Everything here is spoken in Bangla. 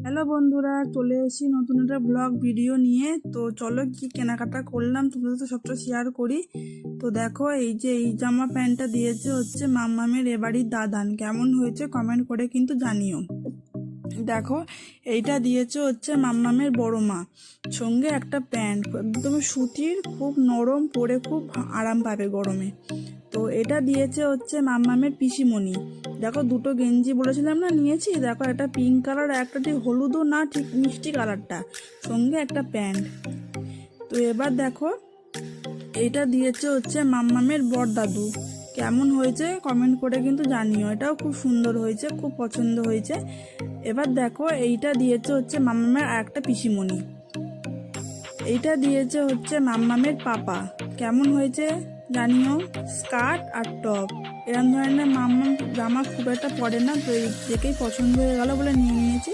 হ্যালো বন্ধুরা, চলে এসেছি নতুন একটা ব্লগ ভিডিও নিয়ে। তো চলো কি কেনাকাটা করলাম তোমাদের তো সবটা শেয়ার করি। তো দেখো, এই জামা প্যান্টটা দিয়েছে হচ্ছে মাম্মামের এবাড়ির দাদান। কেমন হয়েছে কমেন্ট করে কিন্তু জানিও। দেখো, এইটা দিয়েছে হচ্ছে মাম্মামের বড় মা, সঙ্গে একটা প্যান্ট একদম সুতির, খুব নরম, পরে খুব আরাম পাবে গরমে। তো এটা দিয়েছে হচ্ছে মাম্মামের পিসিমণি। দেখো, দুটো গেঞ্জি বলেছিলাম না নিয়েছি। দেখো, একটা পিঙ্ক কালার, একটা ঠিক হলুদও না, ঠিক মিষ্টি কালারটা, সঙ্গে একটা প্যান্ট। তো এবার দেখো, এইটা দিয়েছে হচ্ছে মাম্মামের বড়দাদু। কেমন হয়েছে কমেন্ট করে কিন্তু জানিও। এটাও খুব সুন্দর হয়েছে, খুব পছন্দ হয়েছে। এবার দেখো, এইটা দিয়েছে হচ্ছে মাম্মামের আর একটা পিসিমণি। এইটা দিয়েছে হচ্ছে মাম্মামের পাপা। কেমন হয়েছে জানিও। স্কার্ট আর টপ, এরকম ধরনের মাম্মাম জামা খুব একটা পরে না, তো এই দেখেই পছন্দ হয়ে গেল বলে নিয়ে নিয়েছি।